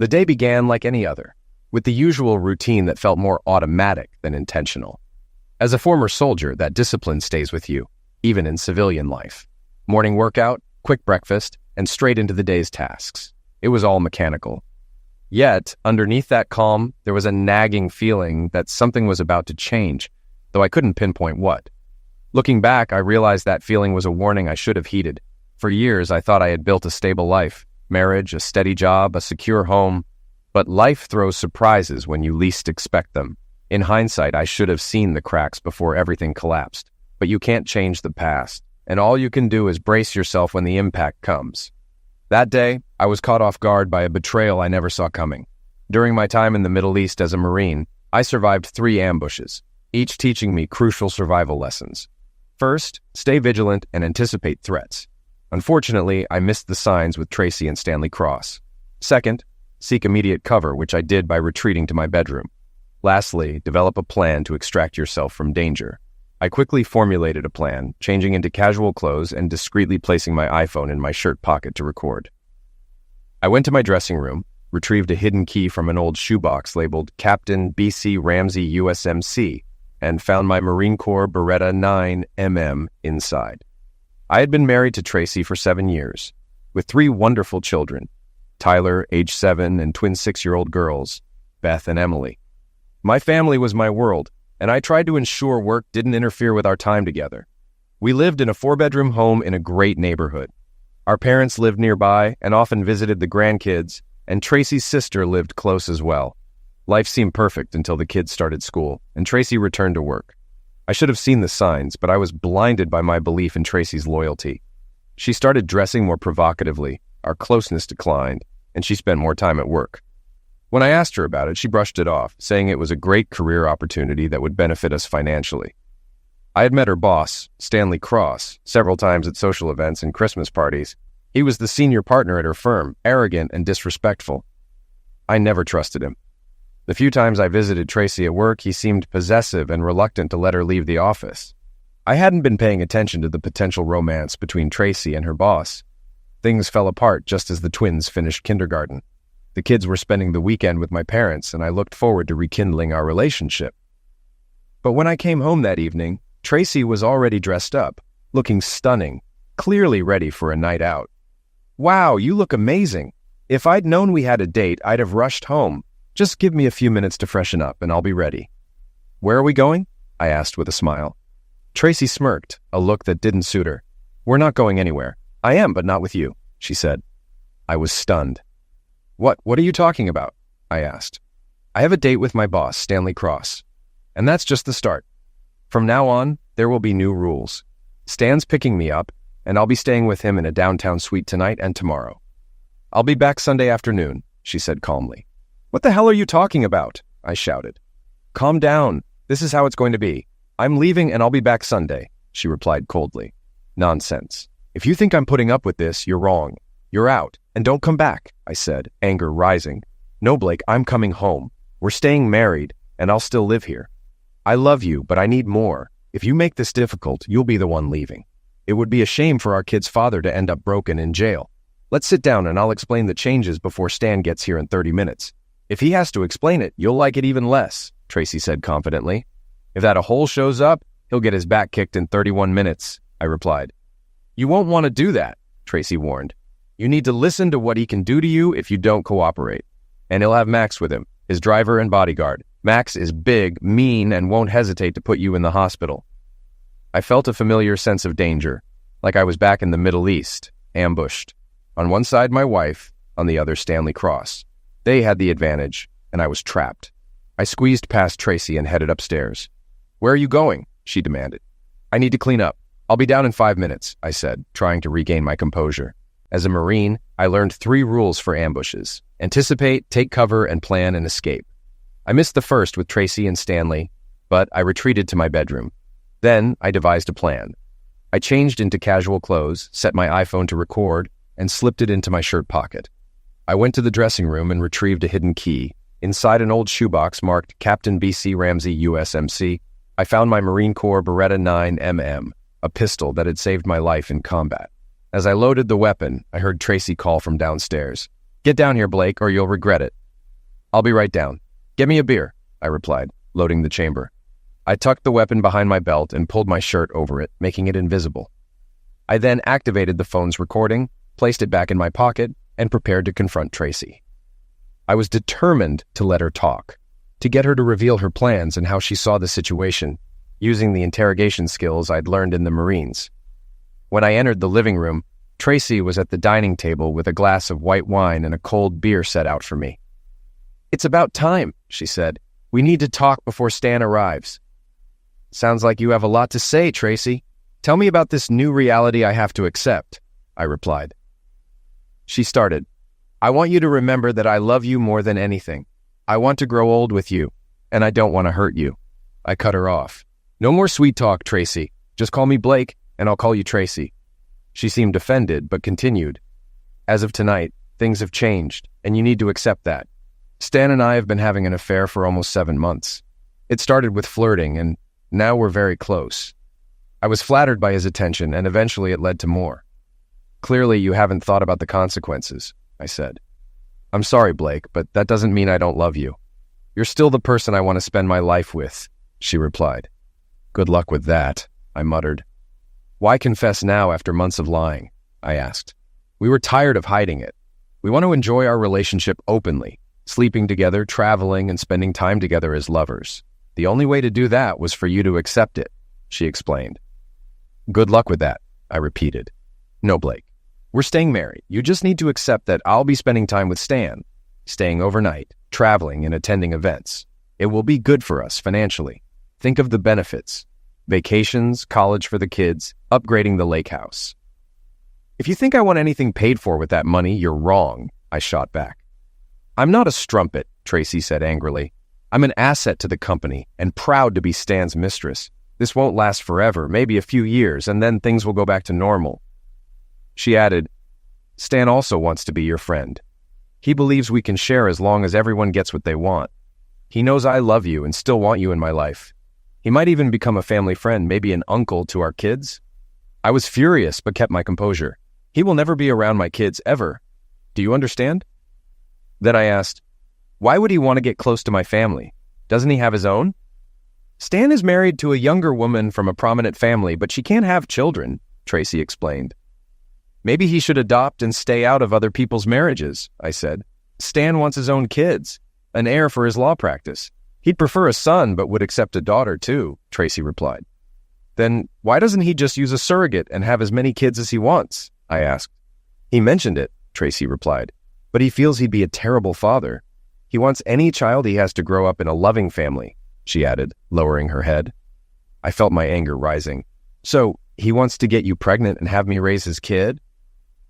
The day began like any other, with the usual routine that felt more automatic than intentional. As a former soldier, that discipline stays with you, even in civilian life. Morning workout, quick breakfast, and straight into the day's tasks. It was all mechanical. Yet, underneath that calm, there was a nagging feeling that something was about to change, though I couldn't pinpoint what. Looking back, I realized that feeling was a warning I should have heeded. For years, I thought I had built a stable life, marriage, a steady job, a secure home. But life throws surprises when you least expect them. In hindsight, I should have seen the cracks before everything collapsed. But you can't change the past, and all you can do is brace yourself when the impact comes. That day, I was caught off guard by a betrayal I never saw coming. During my time in the Middle East as a Marine, I survived 3 ambushes, each teaching me crucial survival lessons. First, stay vigilant and anticipate threats. Unfortunately, I missed the signs with Tracy and Stanley Cross. Second, seek immediate cover, which I did by retreating to my bedroom. Lastly, develop a plan to extract yourself from danger. I quickly formulated a plan, changing into casual clothes and discreetly placing my iPhone in my shirt pocket to record. I went to my dressing room, retrieved a hidden key from an old shoebox labeled Captain B.C. Ramsey USMC, and found my Marine Corps Beretta 9mm inside. I had been married to Tracy for 7 years, with 3 wonderful children, Tyler, age 7, and twin 6-year-old girls, Beth and Emily. My family was my world, and I tried to ensure work didn't interfere with our time together. We lived in a 4-bedroom home in a great neighborhood. Our parents lived nearby and often visited the grandkids, and Tracy's sister lived close as well. Life seemed perfect until the kids started school, and Tracy returned to work. I should have seen the signs, but I was blinded by my belief in Tracy's loyalty. She started dressing more provocatively, our closeness declined, and she spent more time at work. When I asked her about it, she brushed it off, saying it was a great career opportunity that would benefit us financially. I had met her boss, Stanley Cross, several times at social events and Christmas parties. He was the senior partner at her firm, arrogant and disrespectful. I never trusted him. The few times I visited Tracy at work, he seemed possessive and reluctant to let her leave the office. I hadn't been paying attention to the potential romance between Tracy and her boss. Things fell apart just as the twins finished kindergarten. The kids were spending the weekend with my parents, and I looked forward to rekindling our relationship. But when I came home that evening, Tracy was already dressed up, looking stunning, clearly ready for a night out. "Wow, you look amazing. If I'd known we had a date, I'd have rushed home. Just give me a few minutes to freshen up, and I'll be ready." "Where are we going?" I asked with a smile. Tracy smirked, a look that didn't suit her. "We're not going anywhere. I am, but not with you," she said. I was stunned. What are you talking about?" I asked. "I have a date with my boss, Stanley Cross. And that's just the start. From now on, there will be new rules. Stan's picking me up, and I'll be staying with him in a downtown suite tonight and tomorrow. I'll be back Sunday afternoon," she said calmly. "What the hell are you talking about?" I shouted. "Calm down. This is how it's going to be. I'm leaving and I'll be back Sunday," she replied coldly. "Nonsense. If you think I'm putting up with this, you're wrong. You're out, and don't come back," I said, anger rising. "No, Blake, I'm coming home. We're staying married, and I'll still live here. I love you, but I need more. If you make this difficult, you'll be the one leaving. It would be a shame for our kid's father to end up broken in jail. Let's sit down and I'll explain the changes before Stan gets here in 30 minutes. If he has to explain it, you'll like it even less," Tracy said confidently. "If that a hole shows up, he'll get his back kicked in 31 minutes, I replied. "You won't want to do that," Tracy warned. "You need to listen to what he can do to you if you don't cooperate. And he'll have Max with him, his driver and bodyguard. Max is big, mean, and won't hesitate to put you in the hospital." I felt a familiar sense of danger, like I was back in the Middle East, ambushed. On one side, my wife, on the other, Stanley Cross. They had the advantage, and I was trapped. I squeezed past Tracy and headed upstairs. "Where are you going?" she demanded. "I need to clean up. I'll be down in 5 minutes," I said, trying to regain my composure. As a Marine, I learned 3 rules for ambushes: anticipate, take cover, and plan an escape. I missed the first with Tracy and Stanley, but I retreated to my bedroom. Then I devised a plan. I changed into casual clothes, set my iPhone to record, and slipped it into my shirt pocket. I went to the dressing room and retrieved a hidden key. Inside an old shoebox marked Captain B.C. Ramsey USMC, I found my Marine Corps Beretta 9mm, a pistol that had saved my life in combat. As I loaded the weapon, I heard Tracy call from downstairs. Get down here, Blake, or you'll regret it. I'll be right down. Get me a beer, I replied, loading the chamber. I tucked the weapon behind my belt and pulled my shirt over it, making it invisible. I then activated the phone's recording, placed it back in my pocket, and prepared to confront Tracy. I was determined to let her talk, to get her to reveal her plans and how she saw the situation, using the interrogation skills I'd learned in the Marines. When I entered the living room, Tracy was at the dining table with a glass of white wine and a cold beer set out for me. "It's about time," she said. "We need to talk before Stan arrives." "Sounds like you have a lot to say, Tracy. Tell me about this new reality I have to accept," I replied. She started, "I want you to remember that I love you more than anything. I want to grow old with you, and I don't want to hurt you." I cut her off. "No more sweet talk, Tracy. Just call me Blake, and I'll call you Tracy." She seemed offended, but continued. "As of tonight, things have changed, and you need to accept that. Stan and I have been having an affair for almost 7 months. It started with flirting, and now we're very close. I was flattered by his attention, and eventually it led to more. Clearly, you haven't thought about the consequences," I said. "I'm sorry, Blake, but that doesn't mean I don't love you. You're still the person I want to spend my life with," she replied. "Good luck with that," I muttered. "Why confess now after months of lying?" I asked. "We were tired of hiding it. We want to enjoy our relationship openly, sleeping together, traveling, and spending time together as lovers. The only way to do that was for you to accept it," she explained. "Good luck with that," I repeated. "No, Blake. We're staying married. You just need to accept that I'll be spending time with Stan, staying overnight, traveling, and attending events. It will be good for us financially. Think of the benefits. Vacations, college for the kids, upgrading the lake house." "If you think I want anything paid for with that money, you're wrong," I shot back. "I'm not a strumpet," Tracy said angrily. "I'm an asset to the company and proud to be Stan's mistress. This won't last forever, maybe a few years, and then things will go back to normal." She added, "Stan also wants to be your friend. He believes we can share as long as everyone gets what they want. He knows I love you and still want you in my life. He might even become a family friend, maybe an uncle to our kids." I was furious but kept my composure. "He will never be around my kids, ever. Do you understand?" Then I asked, "Why would he want to get close to my family? Doesn't he have his own?" "Stan is married to a younger woman from a prominent family, but she can't have children," Tracy explained. "Maybe he should adopt and stay out of other people's marriages," I said. "Stan wants his own kids, an heir for his law practice. He'd prefer a son, but would accept a daughter too," Tracy replied. "Then why doesn't he just use a surrogate and have as many kids as he wants?" I asked. "He mentioned it," Tracy replied, "but he feels he'd be a terrible father. He wants any child he has to grow up in a loving family," she added, lowering her head. I felt my anger rising. "So, he wants to get you pregnant and have me raise his kid?"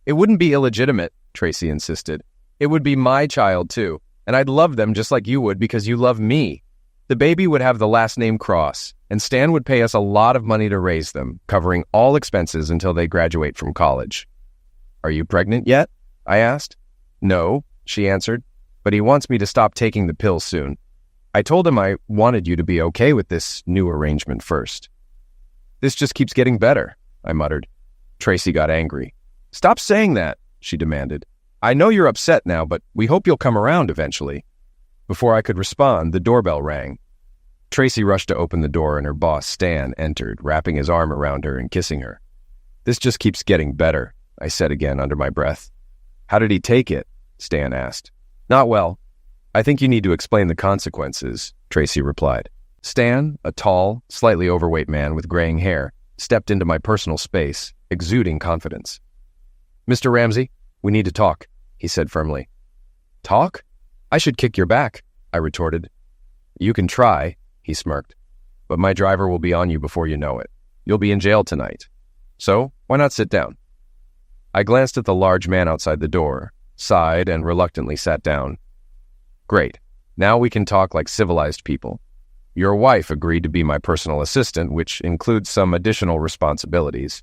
"It wouldn't be illegitimate," Tracy insisted. "It would be my child too, and I'd love them just like you would because you love me. The baby would have the last name Cross, and Stan would pay us a lot of money to raise them, covering all expenses until they graduate from college." "Are you pregnant yet?" I asked. "No," she answered, "but he wants me to stop taking the pill soon. I told him I wanted you to be okay with this new arrangement first." "This just keeps getting better," I muttered. Tracy got angry. "Stop saying that," she demanded. "I know you're upset now, but we hope you'll come around eventually." Before I could respond, the doorbell rang. Tracy rushed to open the door, and her boss, Stan, entered, wrapping his arm around her and kissing her. "This just keeps getting better," I said again under my breath. "How did he take it?" Stan asked. "Not well. I think you need to explain the consequences," Tracy replied. Stan, a tall, slightly overweight man with graying hair, stepped into my personal space, exuding confidence. "Mr. Ramsey, we need to talk," he said firmly. "Talk? I should kick your back," I retorted. "You can try," he smirked, "but my driver will be on you before you know it. You'll be in jail tonight. So, why not sit down?" I glanced at the large man outside the door, sighed, and reluctantly sat down. "Great. Now we can talk like civilized people. Your wife agreed to be my personal assistant, which includes some additional responsibilities.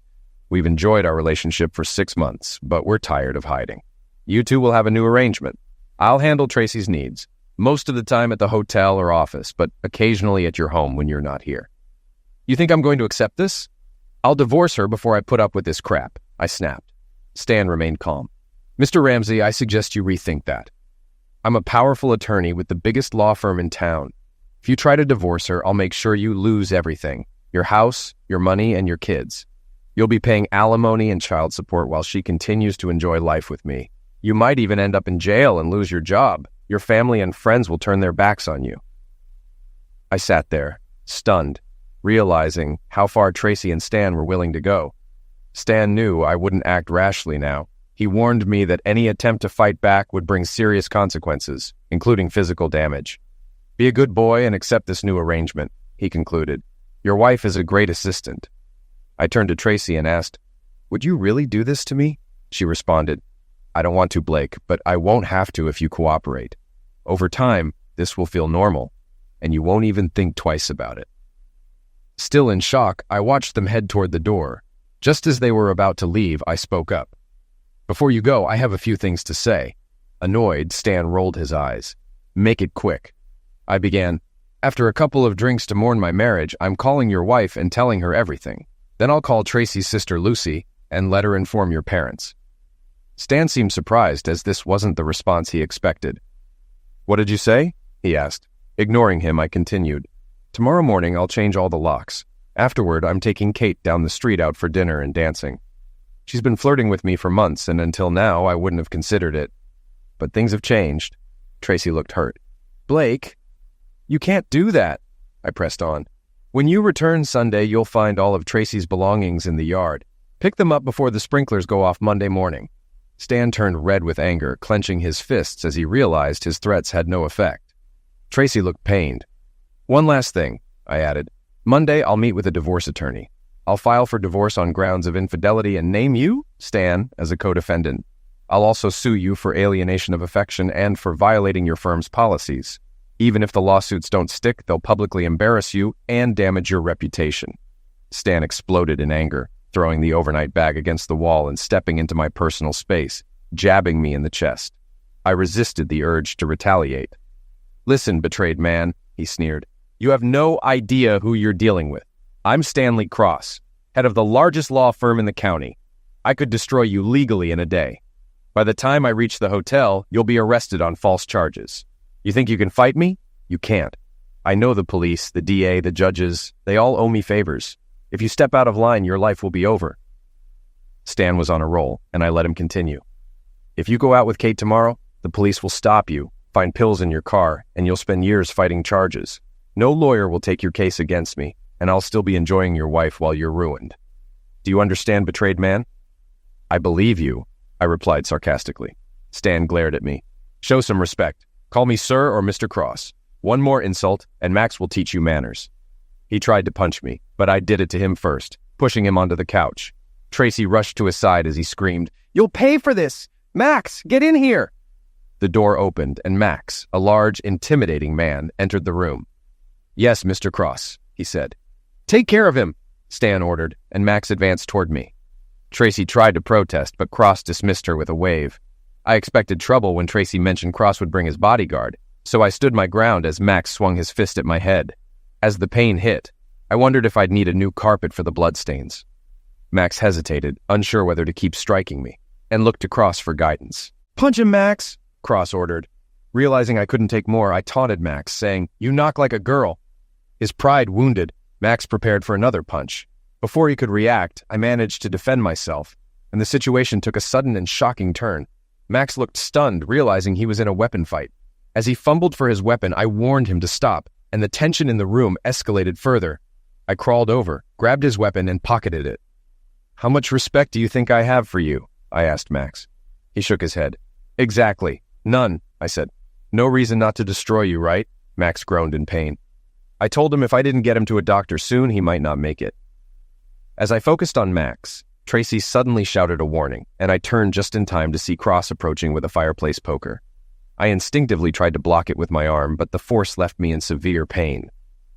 We've enjoyed our relationship for 6 months, but we're tired of hiding. You two will have a new arrangement. I'll handle Tracy's needs, most of the time at the hotel or office, but occasionally at your home when you're not here. You think I'm going to accept this? I'll divorce her before I put up with this crap," I snapped. Stan remained calm. Mr. Ramsey, I suggest you rethink that. I'm a powerful attorney with the biggest law firm in town. If you try to divorce her, I'll make sure you lose everything. Your house, your money, and your kids. You'll be paying alimony and child support while she continues to enjoy life with me. You might even end up in jail and lose your job. Your family and friends will turn their backs on you. I sat there, stunned, realizing how far Tracy and Stan were willing to go. Stan knew I wouldn't act rashly now. He warned me that any attempt to fight back would bring serious consequences, including physical damage. Be a good boy and accept this new arrangement, he concluded. Your wife is a great assistant. I turned to Tracy and asked, "Would you really do this to me?" She responded, "I don't want to, Blake, but I won't have to if you cooperate. Over time, this will feel normal, and you won't even think twice about it." Still in shock, I watched them head toward the door. Just as they were about to leave, I spoke up. "Before you go, I have a few things to say." Annoyed, Stan rolled his eyes. "Make it quick." I began, "After a couple of drinks to mourn my marriage, I'm calling your wife and telling her everything. Then I'll call Tracy's sister Lucy and let her inform your parents." Stan seemed surprised, as this wasn't the response he expected. "What did you say?" he asked. Ignoring him, I continued, "Tomorrow morning I'll change all the locks. Afterward, I'm taking Kate down the street out for dinner and dancing. She's been flirting with me for months, and until now I wouldn't have considered it. But things have changed." Tracy looked hurt. "Blake, you can't do that," I pressed on. "When you return Sunday, you'll find all of Tracy's belongings in the yard. Pick them up before the sprinklers go off Monday morning." Stan turned red with anger, clenching his fists as he realized his threats had no effect. Tracy looked pained. "One last thing," I added. "Monday, I'll meet with a divorce attorney. I'll file for divorce on grounds of infidelity and name you, Stan, as a co-defendant. I'll also sue you for alienation of affection and for violating your firm's policies. Even if the lawsuits don't stick, they'll publicly embarrass you and damage your reputation." Stan exploded in anger, throwing the overnight bag against the wall and stepping into my personal space, jabbing me in the chest. I resisted the urge to retaliate. "Listen, betrayed man," he sneered. "You have no idea who you're dealing with. I'm Stanley Cross, head of the largest law firm in the county. I could destroy you legally in a day. By the time I reach the hotel, you'll be arrested on false charges. You think you can fight me? You can't. I know the police, the DA, the judges. They all owe me favors. If you step out of line, your life will be over." Stan was on a roll, and I let him continue. "If you go out with Kate tomorrow, the police will stop you, find pills in your car, and you'll spend years fighting charges. No lawyer will take your case against me, and I'll still be enjoying your wife while you're ruined. Do you understand, betrayed man?" "I believe you," I replied sarcastically. Stan glared at me. "Show some respect. Call me Sir or Mr. Cross. One more insult, and Max will teach you manners." He tried to punch me, but I did it to him first, pushing him onto the couch. Tracy rushed to his side as he screamed, "You'll pay for this! Max, get in here!" The door opened, and Max, a large, intimidating man, entered the room. "Yes, Mr. Cross," he said. "Take care of him," Stan ordered, and Max advanced toward me. Tracy tried to protest, but Cross dismissed her with a wave. I expected trouble when Tracy mentioned Cross would bring his bodyguard, so I stood my ground as Max swung his fist at my head. As the pain hit, I wondered if I'd need a new carpet for the bloodstains. Max hesitated, unsure whether to keep striking me, and looked to Cross for guidance. "Punch him, Max," Cross ordered. Realizing I couldn't take more, I taunted Max, saying, "You knock like a girl." His pride wounded, Max prepared for another punch. Before he could react, I managed to defend myself, and the situation took a sudden and shocking turn. Max looked stunned, realizing he was in a weapon fight. As he fumbled for his weapon, I warned him to stop, and the tension in the room escalated further. I crawled over, grabbed his weapon, and pocketed it. "How much respect do you think I have for you?" I asked Max. He shook his head. "Exactly. None," I said. "No reason not to destroy you, right?" Max groaned in pain. I told him if I didn't get him to a doctor soon, he might not make it. As I focused on Max, Tracy suddenly shouted a warning, and I turned just in time to see Cross approaching with a fireplace poker. I instinctively tried to block it with my arm, but the force left me in severe pain.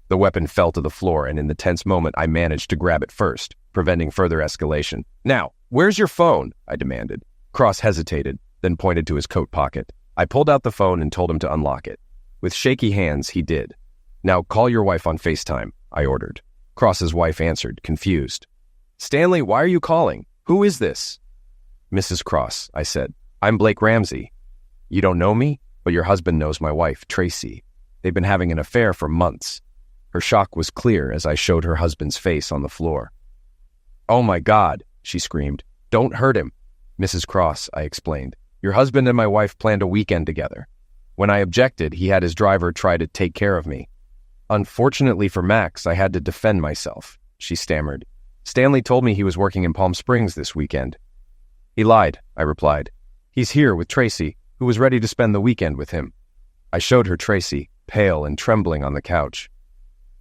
The weapon fell to the floor, and in the tense moment, I managed to grab it first, preventing further escalation. "Now, where's your phone?" I demanded. Cross hesitated, then pointed to his coat pocket. I pulled out the phone and told him to unlock it. With shaky hands, he did. "Now call your wife on FaceTime," I ordered. Cross's wife answered, confused. "Stanley, why are you calling? Who is this?" "Mrs. Cross," I said. I'm Blake Ramsey. You don't know me, but your husband knows my wife, Tracy. They've been having an affair for months. Her shock was clear as I showed her husband's face on the floor. Oh my God, she screamed. Don't hurt him. Mrs. Cross, I explained. Your husband and my wife planned a weekend together. When I objected, he had his driver try to take care of me. Unfortunately for Max, I had to defend myself, she stammered. Stanley told me he was working in Palm Springs this weekend. He lied, I replied. He's here with Tracy, who was ready to spend the weekend with him. I showed her Tracy, pale and trembling on the couch.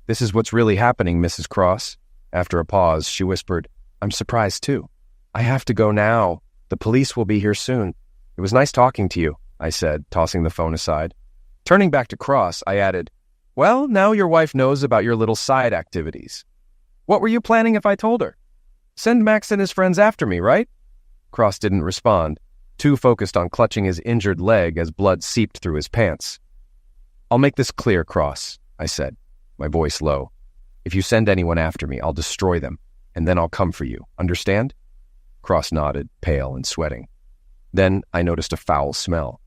This is what's really happening, Mrs. Cross. After a pause, she whispered, I'm surprised too. I have to go now. The police will be here soon. It was nice talking to you, I said, tossing the phone aside. Turning back to Cross, I added, well, now your wife knows about your little side activities. What were you planning if I told her? Send Max and his friends after me, right? Cross didn't respond, too focused on clutching his injured leg as blood seeped through his pants. I'll make this clear, Cross, I said, my voice low. If you send anyone after me, I'll destroy them, and then I'll come for you. Understand? Cross nodded, pale and sweating. Then I noticed a foul smell.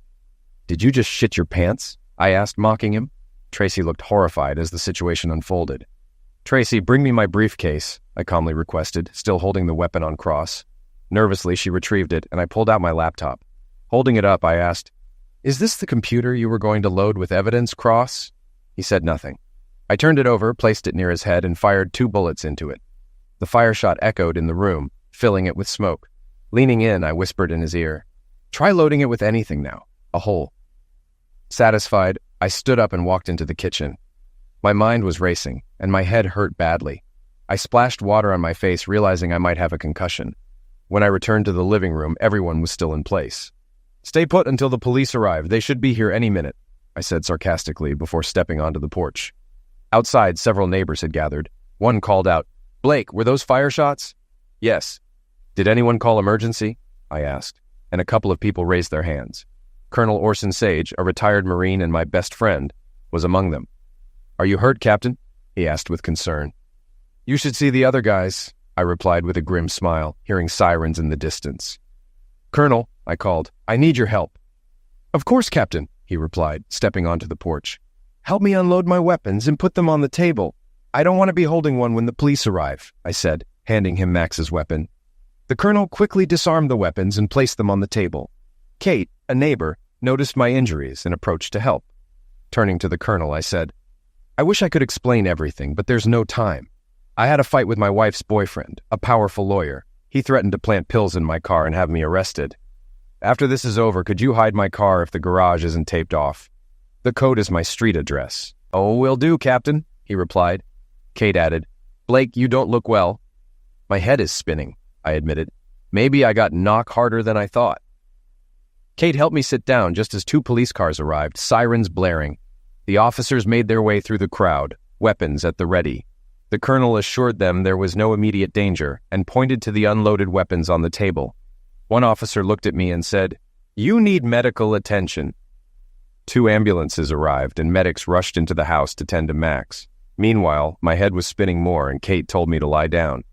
Did you just shit your pants? I asked, mocking him. Tracy looked horrified as the situation unfolded. Tracy, bring me my briefcase, I calmly requested, still holding the weapon on Cross. Nervously, she retrieved it, and I pulled out my laptop. Holding it up, I asked, Is this the computer you were going to load with evidence, Cross? He said nothing. I turned it over, placed it near his head, and fired 2 bullets into it. The fire shot echoed in the room, filling it with smoke. Leaning in, I whispered in his ear, Try loading it with anything now. A hole. Satisfied, I stood up and walked into the kitchen. My mind was racing, and my head hurt badly. I splashed water on my face, realizing I might have a concussion. When I returned to the living room, everyone was still in place. Stay put until the police arrive. They should be here any minute, I said sarcastically before stepping onto the porch. Outside, several neighbors had gathered. One called out, Blake, were those fire shots? Yes. Did anyone call emergency? I asked, and a couple of people raised their hands. Colonel Orson Sage, a retired Marine and my best friend, was among them. Are you hurt, Captain? He asked with concern. You should see the other guys, I replied with a grim smile, hearing sirens in the distance. Colonel, I called, I need your help. Of course, Captain, he replied, stepping onto the porch. Help me unload my weapons and put them on the table. I don't want to be holding one when the police arrive, I said, handing him Max's weapon. The colonel quickly disarmed the weapons and placed them on the table. Kate, a neighbor, noticed my injuries and approached to help. Turning to the colonel, I said, I wish I could explain everything, but there's no time. I had a fight with my wife's boyfriend, a powerful lawyer. He threatened to plant pills in my car and have me arrested. After this is over, could you hide my car if the garage isn't taped off? The code is my street address. Oh, will do, Captain, he replied. Kate added, Blake, you don't look well. My head is spinning, I admitted. Maybe I got knocked harder than I thought. Kate helped me sit down just as 2 police cars arrived, sirens blaring. The officers made their way through the crowd, weapons at the ready. The colonel assured them there was no immediate danger and pointed to the unloaded weapons on the table. One officer looked at me and said, You need medical attention. 2 ambulances arrived and medics rushed into the house to tend to Max. Meanwhile, my head was spinning more and Kate told me to lie down.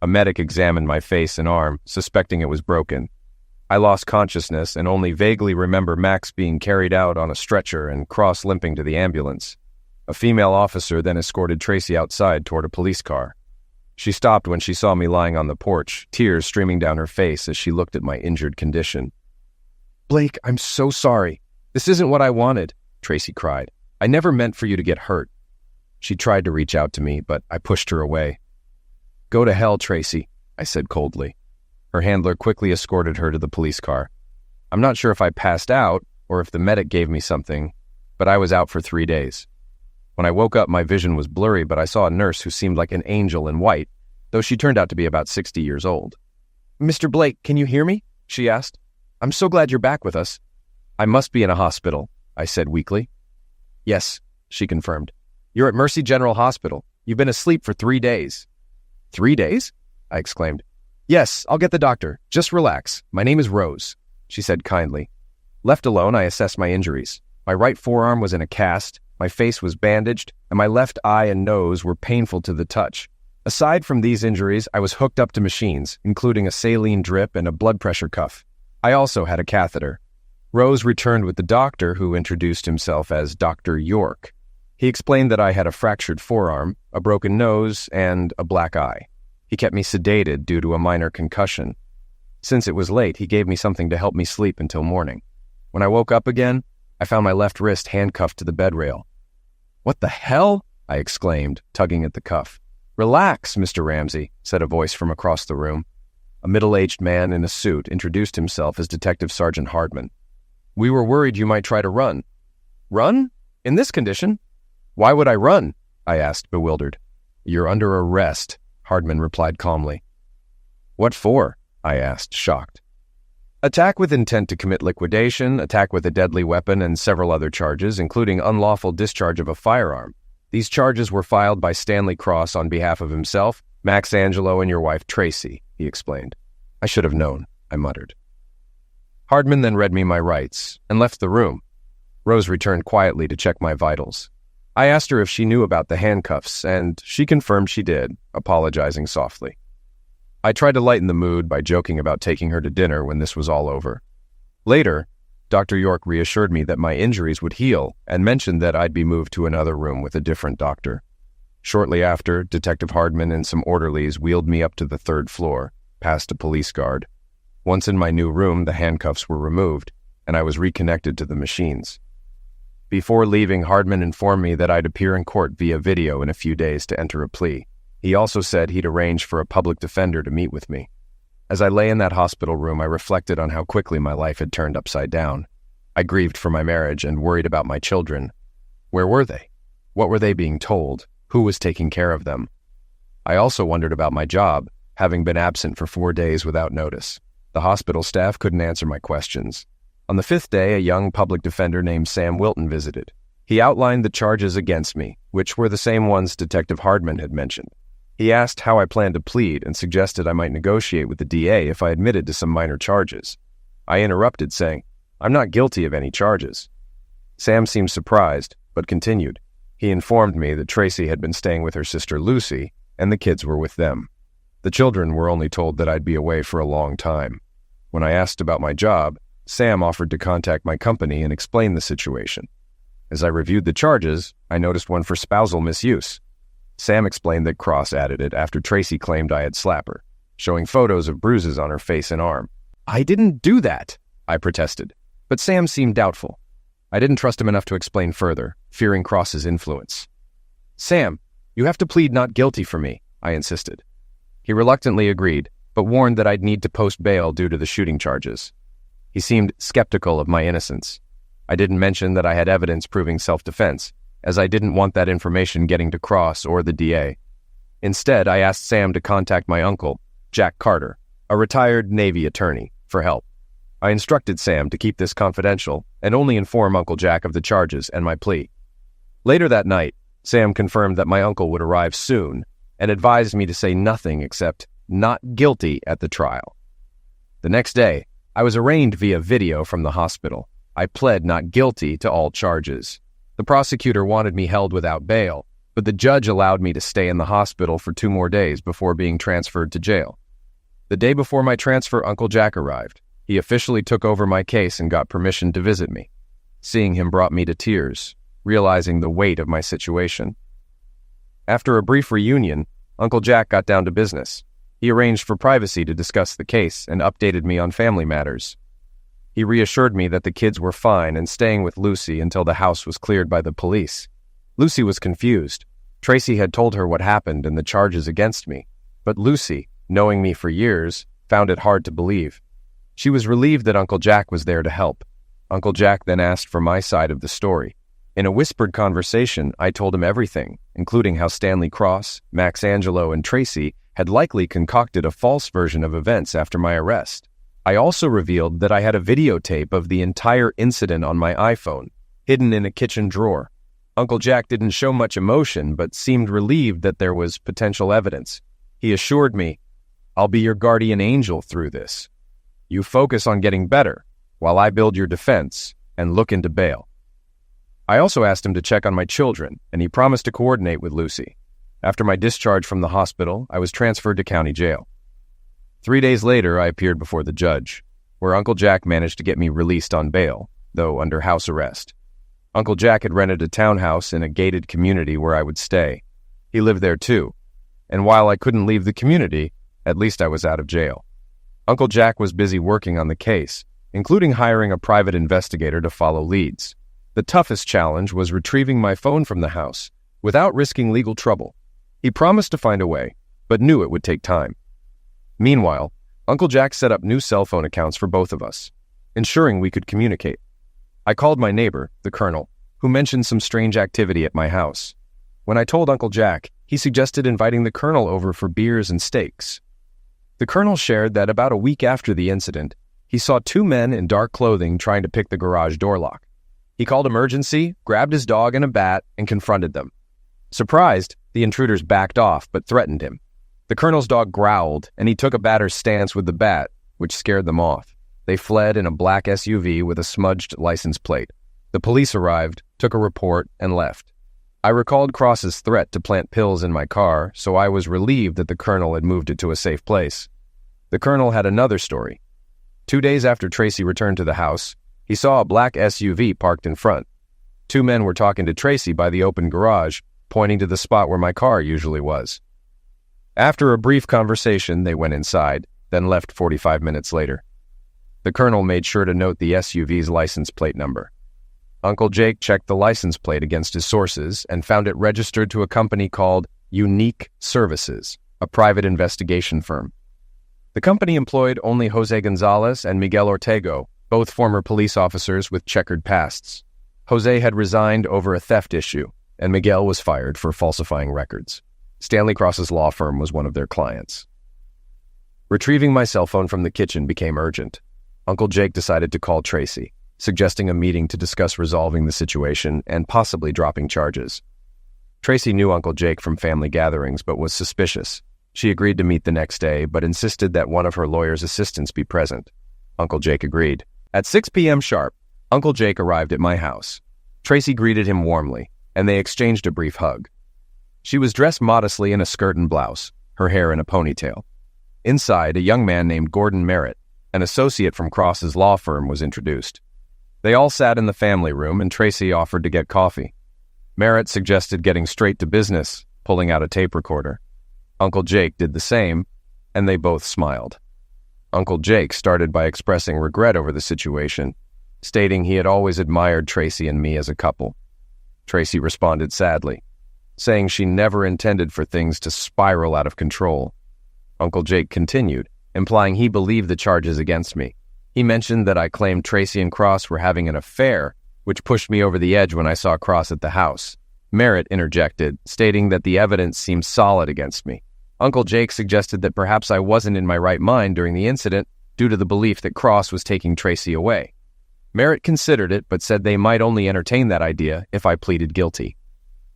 A medic examined my face and arm, suspecting it was broken. I lost consciousness and only vaguely remember Max being carried out on a stretcher and Cross limping to the ambulance. A female officer then escorted Tracy outside toward a police car. She stopped when she saw me lying on the porch, tears streaming down her face as she looked at my injured condition. Blake, I'm so sorry. This isn't what I wanted, Tracy cried. I never meant for you to get hurt. She tried to reach out to me, but I pushed her away. Go to hell, Tracy, I said coldly. Her handler quickly escorted her to the police car. I'm not sure if I passed out or if the medic gave me something, but I was out for 3 days. When I woke up, my vision was blurry, but I saw a nurse who seemed like an angel in white, though she turned out to be about 60 years old. Mr. Blake, can you hear me? She asked. I'm so glad you're back with us. I must be in a hospital, I said weakly. Yes, she confirmed. You're at Mercy General Hospital. You've been asleep for 3 days. 3 days? I exclaimed. Yes, I'll get the doctor. Just relax. My name is Rose, she said kindly. Left alone, I assessed my injuries. My right forearm was in a cast, my face was bandaged, and my left eye and nose were painful to the touch. Aside from these injuries, I was hooked up to machines, including a saline drip and a blood pressure cuff. I also had a catheter. Rose returned with the doctor, who introduced himself as Dr. York. He explained that I had a fractured forearm, a broken nose, and a black eye. He kept me sedated due to a minor concussion. Since it was late, he gave me something to help me sleep until morning. When I woke up again, I found my left wrist handcuffed to the bed rail. "What the hell?" I exclaimed, tugging at the cuff. "Relax, Mr. Ramsey," said a voice from across the room. A middle-aged man in a suit introduced himself as Detective Sergeant Hardman. "We were worried you might try to run." "Run? In this condition? Why would I run?" I asked, bewildered. "You're under arrest," Hardman replied calmly. "What for?" I asked, shocked. "Attack with intent to commit liquidation, attack with a deadly weapon, and several other charges, including unlawful discharge of a firearm. These charges were filed by Stanley Cross on behalf of himself, Max Angelo, and your wife Tracy," he explained. "I should have known," I muttered. Hardman then read me my rights and left the room. Rose returned quietly to check my vitals. I asked her if she knew about the handcuffs, and she confirmed she did, apologizing softly. I tried to lighten the mood by joking about taking her to dinner when this was all over. Later, Dr. York reassured me that my injuries would heal and mentioned that I'd be moved to another room with a different doctor. Shortly after, Detective Hardman and some orderlies wheeled me up to the 3rd floor, past a police guard. Once in my new room, the handcuffs were removed, and I was reconnected to the machines. Before leaving, Hardman informed me that I'd appear in court via video in a few days to enter a plea. He also said he'd arrange for a public defender to meet with me. As I lay in that hospital room, I reflected on how quickly my life had turned upside down. I grieved for my marriage and worried about my children. Where were they? What were they being told? Who was taking care of them? I also wondered about my job, having been absent for 4 days without notice. The hospital staff couldn't answer my questions. On the 5th day, a young public defender named Sam Wilton visited. He outlined the charges against me, which were the same ones Detective Hardman had mentioned. He asked how I planned to plead and suggested I might negotiate with the DA if I admitted to some minor charges. I interrupted, saying, "I'm not guilty of any charges." Sam seemed surprised, but continued. He informed me that Tracy had been staying with her sister Lucy, and the kids were with them. The children were only told that I'd be away for a long time. When I asked about my job, Sam offered to contact my company and explain the situation. As I reviewed the charges, I noticed one for spousal misuse. Sam explained that Cross added it after Tracy claimed I had slapped her, showing photos of bruises on her face and arm. "I didn't do that," I protested, but Sam seemed doubtful. I didn't trust him enough to explain further, fearing Cross's influence. "Sam, you have to plead not guilty for me," I insisted. He reluctantly agreed, but warned that I'd need to post bail due to the shooting charges. He seemed skeptical of my innocence. I didn't mention that I had evidence proving self-defense, as I didn't want that information getting to Cross or the DA. Instead, I asked Sam to contact my uncle, Jack Carter, a retired Navy attorney, for help. I instructed Sam to keep this confidential and only inform Uncle Jack of the charges and my plea. Later that night, Sam confirmed that my uncle would arrive soon and advised me to say nothing except "not guilty" at the trial. The next day, I was arraigned via video from the hospital. I pled not guilty to all charges. The prosecutor wanted me held without bail, but the judge allowed me to stay in the hospital for 2 more days before being transferred to jail. The day before my transfer, Uncle Jack arrived. He officially took over my case and got permission to visit me. Seeing him brought me to tears, realizing the weight of my situation. After a brief reunion, Uncle Jack got down to business. He arranged for privacy to discuss the case and updated me on family matters. He reassured me that the kids were fine and staying with Lucy until the house was cleared by the police. Lucy was confused. Tracy had told her what happened and the charges against me, but Lucy, knowing me for years, found it hard to believe. She was relieved that Uncle Jack was there to help. Uncle Jack then asked for my side of the story. In a whispered conversation, I told him everything, including how Stanley Cross, Max Angelo, and Tracy had likely concocted a false version of events after my arrest. I also revealed that I had a videotape of the entire incident on my iPhone, hidden in a kitchen drawer. Uncle Jack didn't show much emotion, but seemed relieved that there was potential evidence. He assured me, "I'll be your guardian angel through this. You focus on getting better, while I build your defense and look into bail." I also asked him to check on my children, and he promised to coordinate with Lucy. After my discharge from the hospital, I was transferred to county jail. 3 days later, I appeared before the judge. where Uncle Jack managed to get me released on bail, though under house arrest. Uncle Jack had rented a townhouse in a gated community where I would stay. He lived there too, and while I couldn't leave the community, at least I was out of jail. Uncle Jack was busy working on the case, including hiring a private investigator to follow leads. The toughest challenge was retrieving my phone from the house without risking legal trouble. He promised to find a way, but knew it would take time. Meanwhile, Uncle Jack set up new cell phone accounts for both of us, ensuring we could communicate. I called my neighbor, the Colonel, who mentioned some strange activity at my house. When I told Uncle Jack, he suggested inviting the Colonel over for beers and steaks. The Colonel shared that about a week after the incident, he saw two men in dark clothing trying to pick the garage door lock. He called emergency, grabbed his dog and a bat, and confronted them. Surprised, the intruders backed off but threatened him. The Colonel's dog growled, and he took a batter's stance with the bat, which scared them off. They fled in a black SUV with a smudged license plate. The police arrived, took a report, and left. I recalled Cross's threat to plant pills in my car, so I was relieved that the Colonel had moved it to a safe place. The Colonel had another story. 2 days after Tracy returned to the house, he saw a black SUV parked in front. Two men were talking to Tracy by the open garage, pointing to the spot where my car usually was. After a brief conversation, they went inside, then left 45 minutes later. The Colonel made sure to note the SUV's license plate number. Uncle Jake checked the license plate against his sources and found it registered to a company called Unique Services, a private investigation firm. The company employed only Jose Gonzalez and Miguel Ortego, both former police officers with checkered pasts. Jose had resigned over a theft issue, and Miguel was fired for falsifying records. Stanley Cross's law firm was one of their clients. Retrieving my cell phone from the kitchen became urgent. Uncle Jake decided to call Tracy, suggesting a meeting to discuss resolving the situation and possibly dropping charges. Tracy knew Uncle Jake from family gatherings but was suspicious. She agreed to meet the next day but insisted that one of her lawyer's assistants be present. Uncle Jake agreed. At 6 p.m. sharp, Uncle Jake arrived at my house. Tracy greeted him warmly, and they exchanged a brief hug. She was dressed modestly in a skirt and blouse, her hair in a ponytail. Inside, a young man named Gordon Merritt, an associate from Cross's law firm, was introduced. They all sat in the family room, and Tracy offered to get coffee. Merritt suggested getting straight to business, pulling out a tape recorder. Uncle Jake did the same, and they both smiled. Uncle Jake started by expressing regret over the situation, stating he had always admired Tracy and me as a couple. Tracy responded sadly, saying she never intended for things to spiral out of control. Uncle Jake continued, implying he believed the charges against me. He mentioned that I claimed Tracy and Cross were having an affair, which pushed me over the edge when I saw Cross at the house. Merritt interjected, stating that the evidence seemed solid against me. Uncle Jake suggested that perhaps I wasn't in my right mind during the incident due to the belief that Cross was taking Tracy away. Merritt considered it, but said they might only entertain that idea if I pleaded guilty.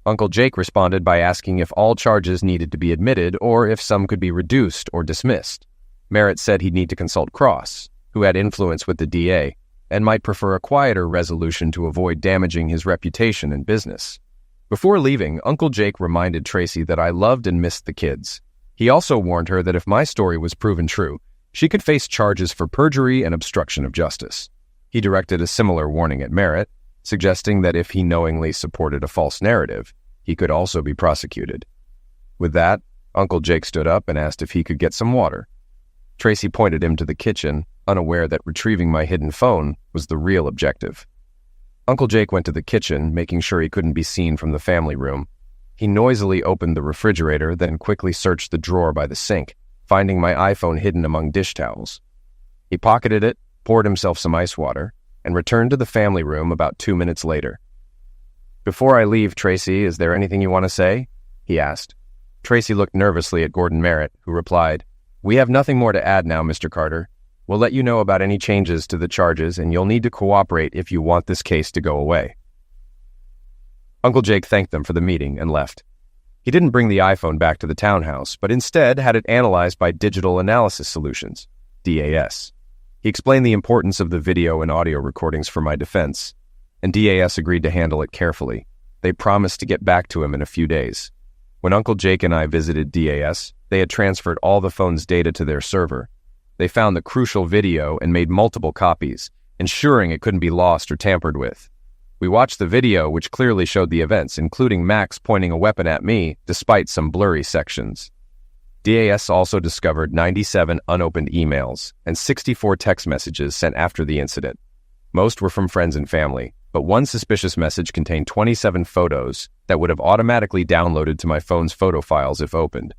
Uncle Jake responded by asking if all charges needed to be admitted or if some could be reduced or dismissed. Merritt said he'd need to consult Cross, who had influence with the DA, and might prefer a quieter resolution to avoid damaging his reputation and business. Before leaving, Uncle Jake reminded Tracy that I loved and missed the kids. He also warned her that if my story was proven true, she could face charges for perjury and obstruction of justice. He directed a similar warning at Merritt, suggesting that if he knowingly supported a false narrative, he could also be prosecuted. With that, Uncle Jake stood up and asked if he could get some water. Tracy pointed him to the kitchen, unaware that retrieving my hidden phone was the real objective. Uncle Jake went to the kitchen, making sure he couldn't be seen from the family room. He noisily opened the refrigerator, then quickly searched the drawer by the sink, finding my iPhone hidden among dish towels. He pocketed it, poured himself some ice water, and returned to the family room about 2 minutes later. "Before I leave, Tracy, is there anything you want to say?" he asked. Tracy looked nervously at Gordon Merritt, who replied, "We have nothing more to add now, Mr. Carter. We'll let you know about any changes to the charges, and you'll need to cooperate if you want this case to go away." Uncle Jake thanked them for the meeting and left. He didn't bring the iPhone back to the townhouse, but instead had it analyzed by Digital Analysis Solutions, DAS. He explained the importance of the video and audio recordings for my defense, and DAS agreed to handle it carefully. They promised to get back to him in a few days. When Uncle Jake and I visited DAS, they had transferred all the phone's data to their server. They found the crucial video and made multiple copies, ensuring it couldn't be lost or tampered with. We watched the video, which clearly showed the events, including Max pointing a weapon at me, despite some blurry sections. DAS also discovered 97 unopened emails and 64 text messages sent after the incident. Most were from friends and family, but one suspicious message contained 27 photos that would have automatically downloaded to my phone's photo files if opened.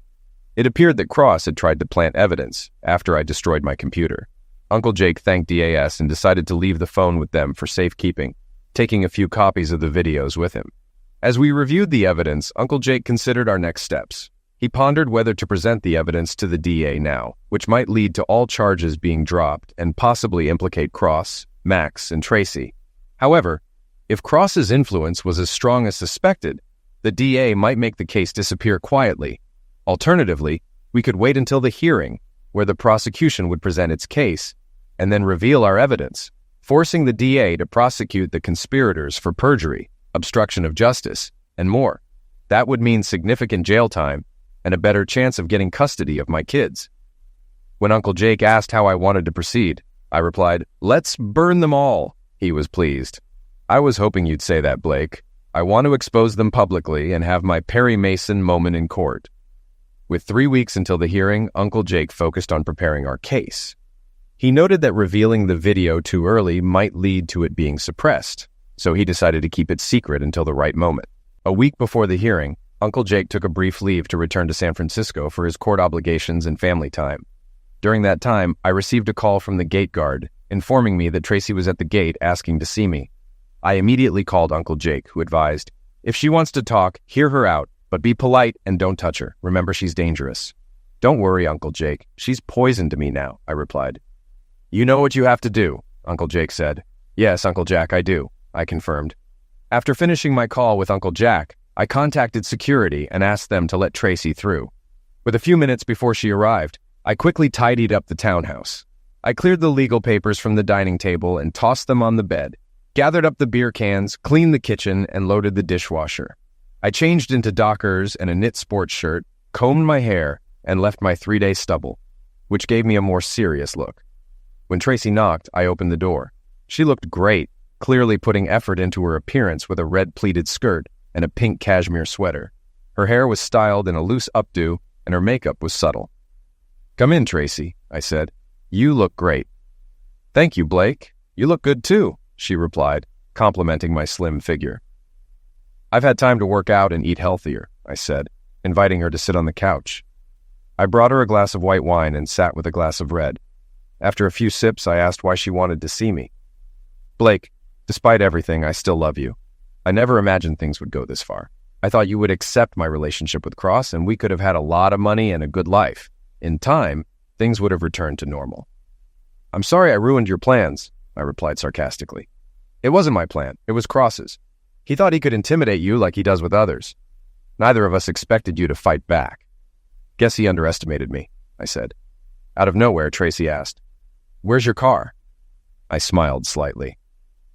It appeared that Cross had tried to plant evidence after I destroyed my computer. Uncle Jake thanked DAS and decided to leave the phone with them for safekeeping, taking a few copies of the videos with him. As we reviewed the evidence, Uncle Jake considered our next steps. He pondered whether to present the evidence to the DA now, which might lead to all charges being dropped and possibly implicate Cross, Max, and Tracy. However, if Cross's influence was as strong as suspected, the DA might make the case disappear quietly. Alternatively, we could wait until the hearing, where the prosecution would present its case, and then reveal our evidence, forcing the DA to prosecute the conspirators for perjury, obstruction of justice, and more. That would mean significant jail time and a better chance of getting custody of my kids. When Uncle Jake asked how I wanted to proceed, I replied, "Let's burn them all." He was pleased. "I was hoping you'd say that, Blake. I want to expose them publicly and have my Perry Mason moment in court." With 3 weeks until the hearing, Uncle Jake focused on preparing our case. He noted that revealing the video too early might lead to it being suppressed, so he decided to keep it secret until the right moment. A week before the hearing, Uncle Jake took a brief leave to return to San Francisco for his court obligations and family time. During that time, I received a call from the gate guard, informing me that Tracy was at the gate asking to see me. I immediately called Uncle Jake, who advised, "If she wants to talk, hear her out, but be polite and don't touch her. Remember, she's dangerous." "Don't worry, Uncle Jake. She's poison to me now," I replied. "You know what you have to do," Uncle Jake said. "Yes, Uncle Jack, I do," I confirmed. After finishing my call with Uncle Jack, I contacted security and asked them to let Tracy through. With a few minutes before she arrived, I quickly tidied up the townhouse. I cleared the legal papers from the dining table and tossed them on the bed, gathered up the beer cans, cleaned the kitchen, and loaded the dishwasher. I changed into Dockers and a knit sports shirt, combed my hair, and left my 3-day stubble, which gave me a more serious look. When Tracy knocked, I opened the door. She looked great, clearly putting effort into her appearance with a red pleated skirt and a pink cashmere sweater. Her hair was styled in a loose updo, and her makeup was subtle. "Come in, Tracy," I said. "You look great." "Thank you, Blake. You look good too," she replied, complimenting my slim figure. "I've had time to work out and eat healthier," I said, inviting her to sit on the couch. I brought her a glass of white wine and sat with a glass of red. After a few sips, I asked why she wanted to see me. "Blake, despite everything, I still love you. I never imagined things would go this far. I thought you would accept my relationship with Cross and we could have had a lot of money and a good life. In time, things would have returned to normal." "I'm sorry I ruined your plans," I replied sarcastically. "It wasn't my plan, it was Cross's. He thought he could intimidate you like he does with others. Neither of us expected you to fight back." "Guess he underestimated me," I said. Out of nowhere, Tracy asked, "Where's your car?" I smiled slightly.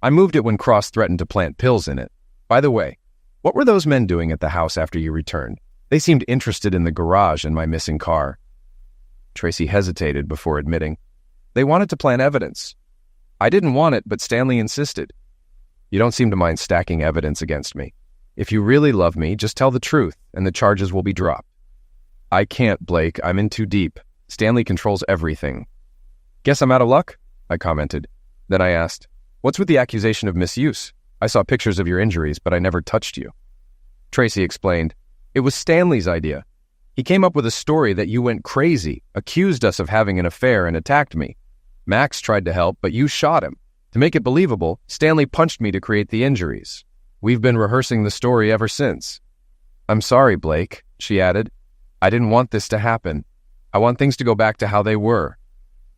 "I moved it when Cross threatened to plant pills in it. By the way, what were those men doing at the house after you returned? They seemed interested in the garage and my missing car." Tracy hesitated before admitting, "They wanted to plant evidence. I didn't want it, but Stanley insisted." "You don't seem to mind stacking evidence against me. If you really love me, just tell the truth, and the charges will be dropped." "I can't, Blake. I'm in too deep. Stanley controls everything." "Guess I'm out of luck?" I commented. Then I asked, "What's with the accusation of misuse? I saw pictures of your injuries, but I never touched you." Tracy explained, "It was Stanley's idea. He came up with a story that you went crazy, accused us of having an affair, and attacked me. Max tried to help, but you shot him. To make it believable, Stanley punched me to create the injuries. We've been rehearsing the story ever since." "I'm sorry, Blake," she added. "I didn't want this to happen. I want things to go back to how they were."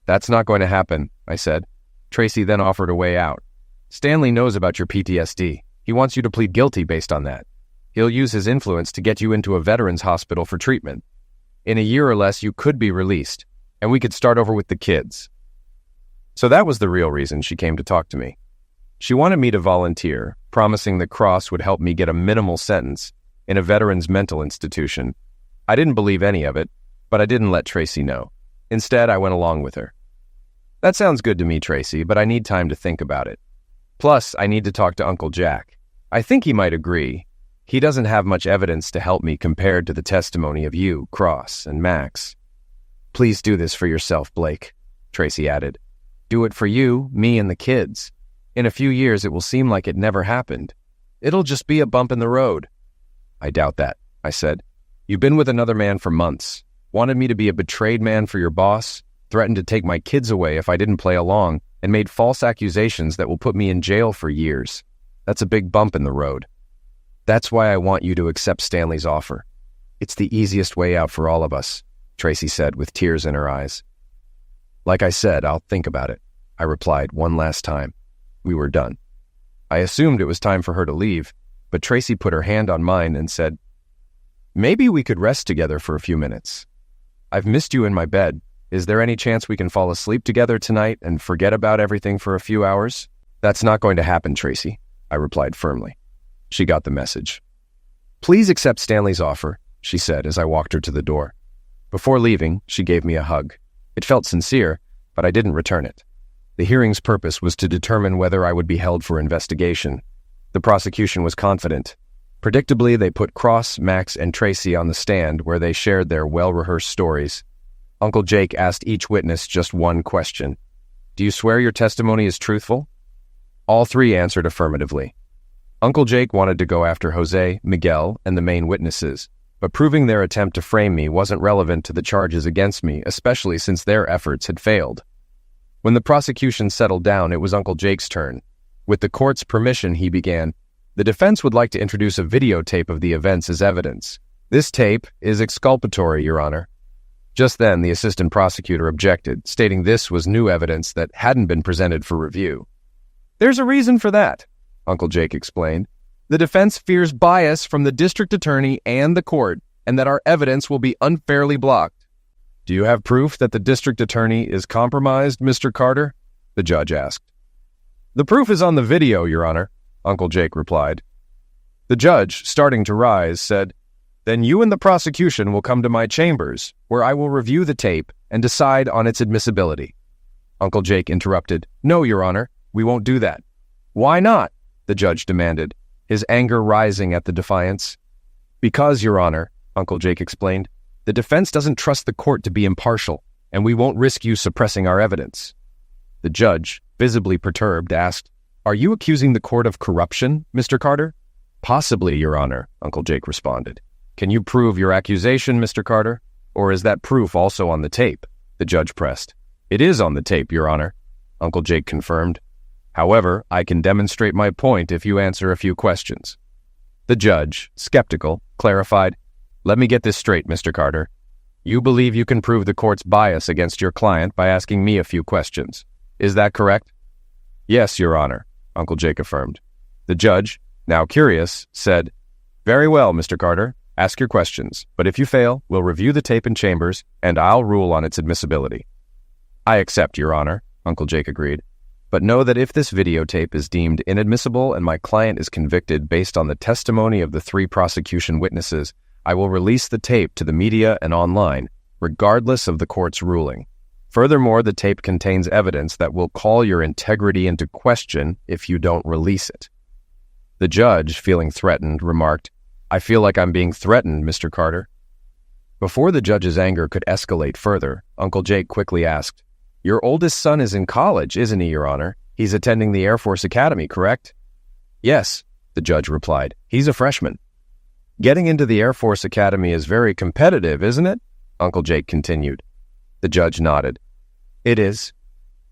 "That's not going to happen," I said. Tracy then offered a way out. "Stanley knows about your PTSD. He wants you to plead guilty based on that. He'll use his influence to get you into a veterans hospital for treatment. In a year or less, you could be released, and we could start over with the kids." So that was the real reason she came to talk to me. She wanted me to volunteer, promising that Cross would help me get a minimal sentence in a veterans mental institution. I didn't believe any of it, but I didn't let Tracy know. Instead, I went along with her. That sounds good to me, Tracy, but I need time to think about it. Plus, I need to talk to Uncle Jack. I think he might agree. He doesn't have much evidence to help me compared to the testimony of you, Cross, and Max. Please do this for yourself, Blake, Tracy added. Do it for you, me, and the kids. In a few years, it will seem like it never happened. It'll just be a bump in the road. I doubt that, I said. You've been with another man for months. Wanted me to be a betrayed man for your boss, threatened to take my kids away if I didn't play along, and made false accusations that will put me in jail for years. That's a big bump in the road. That's why I want you to accept Stanley's offer. It's the easiest way out for all of us, Tracy said with tears in her eyes. Like I said, I'll think about it, I replied one last time. We were done. I assumed it was time for her to leave, but Tracy put her hand on mine and said, Maybe we could rest together for a few minutes. I've missed you in my bed. Is there any chance we can fall asleep together tonight and forget about everything for a few hours? That's not going to happen, Tracy, I replied firmly. She got the message. Please accept Stanley's offer, she said as I walked her to the door. Before leaving, she gave me a hug. It felt sincere, but I didn't return it. The hearing's purpose was to determine whether I would be held for investigation. The prosecution was confident. Predictably, they put Cross, Max, and Tracy on the stand where they shared their well-rehearsed stories. Uncle Jake asked each witness just one question. Do you swear your testimony is truthful? All three answered affirmatively. Uncle Jake wanted to go after Jose, Miguel, and the main witnesses, but proving their attempt to frame me wasn't relevant to the charges against me, especially since their efforts had failed. When the prosecution settled down, it was Uncle Jake's turn. With the court's permission, he began, The defense would like to introduce a videotape of the events as evidence. This tape is exculpatory, Your Honor. Just then, the assistant prosecutor objected, stating this was new evidence that hadn't been presented for review. There's a reason for that, Uncle Jake explained. The defense fears bias from the district attorney and the court, and that our evidence will be unfairly blocked. Do you have proof that the district attorney is compromised, Mr. Carter? The judge asked. The proof is on the video, Your Honor, Uncle Jake replied. The judge, starting to rise, said, Then you and the prosecution will come to my chambers, where I will review the tape and decide on its admissibility. Uncle Jake interrupted. No, Your Honor, we won't do that. Why not? The judge demanded, his anger rising at the defiance. Because, Your Honor, Uncle Jake explained, the defense doesn't trust the court to be impartial, and we won't risk you suppressing our evidence. The judge, visibly perturbed, asked, Are you accusing the court of corruption, Mr. Carter? Possibly, Your Honor, Uncle Jake responded. Can you prove your accusation, Mr. Carter? Or is that proof also on the tape? The judge pressed. It is on the tape, Your Honor, Uncle Jake confirmed. However, I can demonstrate my point if you answer a few questions. The judge, skeptical, clarified, Let me get this straight, Mr. Carter. You believe you can prove the court's bias against your client by asking me a few questions. Is that correct? Yes, Your Honor, Uncle Jake affirmed. The judge, now curious, said, Very well, Mr. Carter. Ask your questions, but if you fail, we'll review the tape in chambers, and I'll rule on its admissibility. I accept, Your Honor, Uncle Jake agreed. But know that if this videotape is deemed inadmissible and my client is convicted based on the testimony of the 3 prosecution witnesses, I will release the tape to the media and online, regardless of the court's ruling. Furthermore, the tape contains evidence that will call your integrity into question if you don't release it. The judge, feeling threatened, remarked, I feel like I'm being threatened, Mr. Carter. Before the judge's anger could escalate further, Uncle Jake quickly asked, Your oldest son is in college, isn't he, Your Honor? He's attending the Air Force Academy, correct? Yes, the judge replied. He's a freshman. Getting into the Air Force Academy is very competitive, isn't it? Uncle Jake continued. The judge nodded. It is.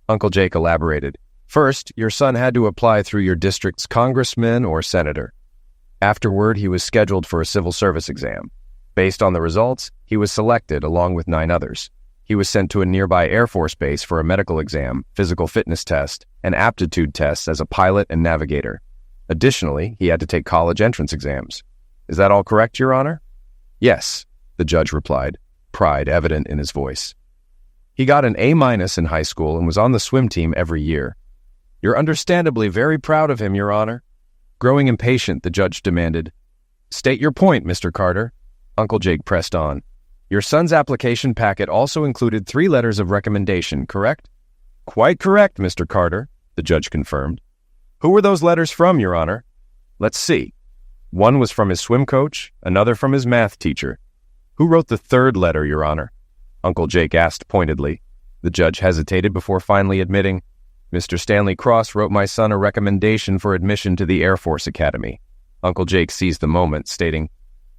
Uncle Jake elaborated. First, your son had to apply through your district's congressman or senator. Afterward, he was scheduled for a civil service exam. Based on the results, he was selected along with 9 others. He was sent to a nearby Air Force base for a medical exam, physical fitness test, and aptitude tests as a pilot and navigator. Additionally, he had to take college entrance exams. Is that all correct, Your Honor? Yes, the judge replied, pride evident in his voice. He got an A- in high school and was on the swim team every year. You're understandably very proud of him, Your Honor. Growing impatient, the judge demanded, State your point, Mr. Carter. Uncle Jake pressed on. Your son's application packet also included 3 letters of recommendation, correct? Quite correct, Mr. Carter, the judge confirmed. Who were those letters from, Your Honor? Let's see. One was from his swim coach, another from his math teacher. Who wrote the 3rd letter, Your Honor? Uncle Jake asked pointedly. The judge hesitated before finally admitting, Mr. Stanley Cross wrote my son a recommendation for admission to the Air Force Academy. Uncle Jake seized the moment, stating,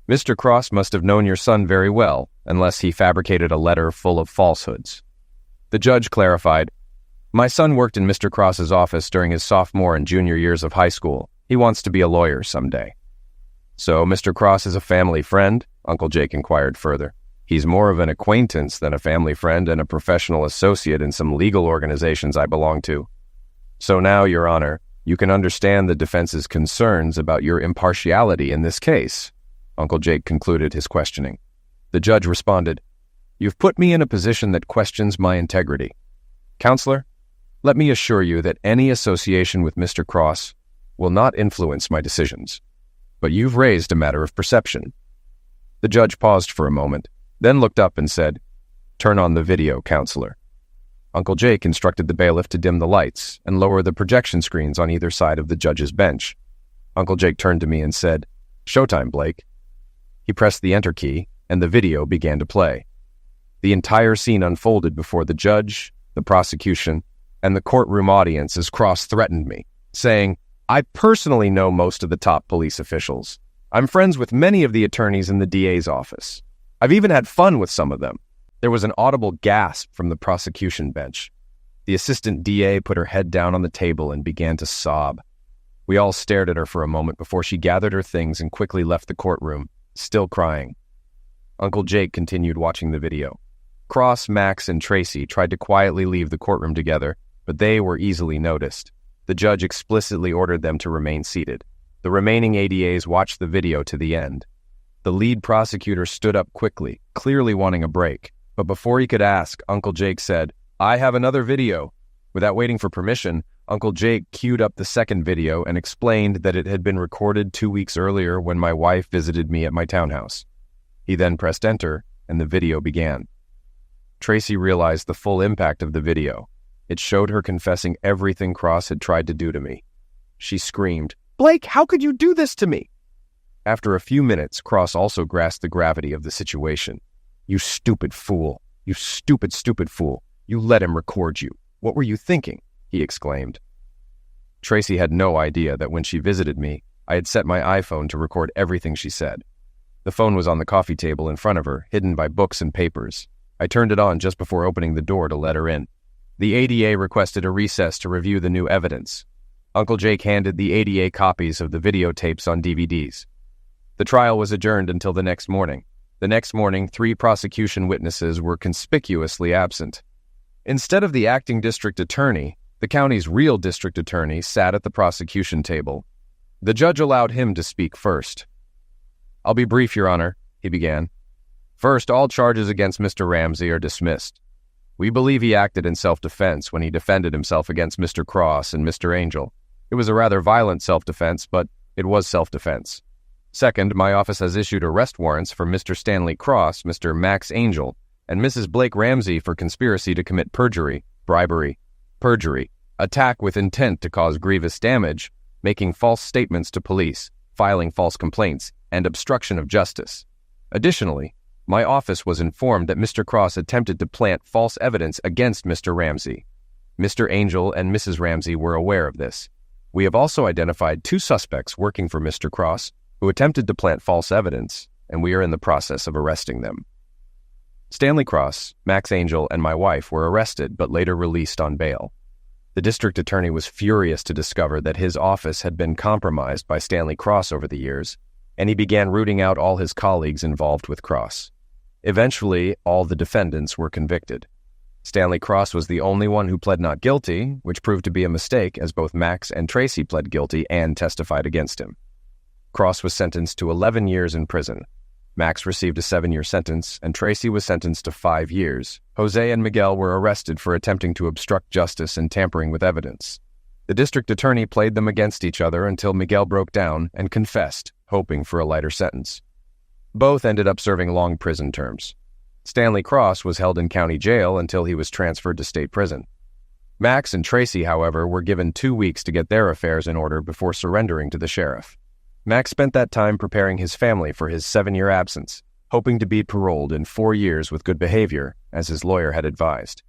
Mr. Cross must have known your son very well, unless he fabricated a letter full of falsehoods. The judge clarified, My son worked in Mr. Cross's office during his sophomore and junior years of high school. He wants to be a lawyer someday. So Mr. Cross is a family friend? Uncle Jake inquired further. He's more of an acquaintance than a family friend and a professional associate in some legal organizations I belong to. So now, Your Honor, you can understand the defense's concerns about your impartiality in this case. Uncle Jake concluded his questioning. The judge responded, You've put me in a position that questions my integrity. Counselor, let me assure you that any association with Mr. Cross will not influence my decisions. But you've raised a matter of perception. The judge paused for a moment, then looked up and said, Turn on the video, Counselor. Uncle Jake instructed the bailiff to dim the lights and lower the projection screens on either side of the judge's bench. Uncle Jake turned to me and said, Showtime, Blake. He pressed the enter key, and the video began to play. The entire scene unfolded before the judge, the prosecution, and the courtroom audience as Cross threatened me, saying, I personally know most of the top police officials. I'm friends with many of the attorneys in the DA's office. I've even had fun with some of them. There was an audible gasp from the prosecution bench. The assistant DA put her head down on the table and began to sob. We all stared at her for a moment before she gathered her things and quickly left the courtroom, still crying. Uncle Jake continued watching the video. Cross, Max, and Tracy tried to quietly leave the courtroom together, but they were easily noticed. The judge explicitly ordered them to remain seated. The remaining ADAs watched the video to the end. The lead prosecutor stood up quickly, clearly wanting a break. But before he could ask, Uncle Jake said, I have another video. Without waiting for permission, Uncle Jake queued up the second video and explained that it had been recorded 2 weeks earlier when my wife visited me at my townhouse. He then pressed enter, and the video began. Tracy realized the full impact of the video. It showed her confessing everything Cross had tried to do to me. She screamed, Blake, how could you do this to me? After a few minutes, Cross also grasped the gravity of the situation. You stupid fool. You stupid, stupid fool. You let him record you. What were you thinking? He exclaimed. Tracy had no idea that when she visited me, I had set my iPhone to record everything she said. The phone was on the coffee table in front of her, hidden by books and papers. I turned it on just before opening the door to let her in. The ADA requested a recess to review the new evidence. Uncle Jake handed the ADA copies of the videotapes on DVDs. The trial was adjourned until the next morning. The next morning, 3 prosecution witnesses were conspicuously absent. Instead of the acting district attorney, the county's real district attorney sat at the prosecution table. The judge allowed him to speak first. I'll be brief, Your Honor, he began. First, all charges against Mr. Ramsey are dismissed. We believe he acted in self-defense when he defended himself against Mr. Cross and Mr. Angel. It was a rather violent self-defense, but it was self-defense. Second, my office has issued arrest warrants for Mr. Stanley Cross, Mr. Max Angel, and Mrs. Blake Ramsey for conspiracy to commit perjury, bribery, perjury, attack with intent to cause grievous damage, making false statements to police, filing false complaints, and obstruction of justice. Additionally, my office was informed that Mr. Cross attempted to plant false evidence against Mr. Ramsey. Mr. Angel and Mrs. Ramsey were aware of this. We have also identified 2 suspects working for Mr. Cross who attempted to plant false evidence, and we are in the process of arresting them. Stanley Cross, Max Angel, and my wife were arrested but later released on bail. The district attorney was furious to discover that his office had been compromised by Stanley Cross over the years, and he began rooting out all his colleagues involved with Cross. Eventually, all the defendants were convicted. Stanley Cross was the only one who pled not guilty, which proved to be a mistake as both Max and Tracy pled guilty and testified against him. Cross was sentenced to 11 years in prison. Max received a 7-year sentence, and Tracy was sentenced to 5 years. Jose and Miguel were arrested for attempting to obstruct justice and tampering with evidence. The district attorney played them against each other until Miguel broke down and confessed, hoping for a lighter sentence. Both ended up serving long prison terms. Stanley Cross was held in county jail until he was transferred to state prison. Max and Tracy, however, were given 2 weeks to get their affairs in order before surrendering to the sheriff. Max spent that time preparing his family for his 7-year absence, hoping to be paroled in 4 years with good behavior, as his lawyer had advised.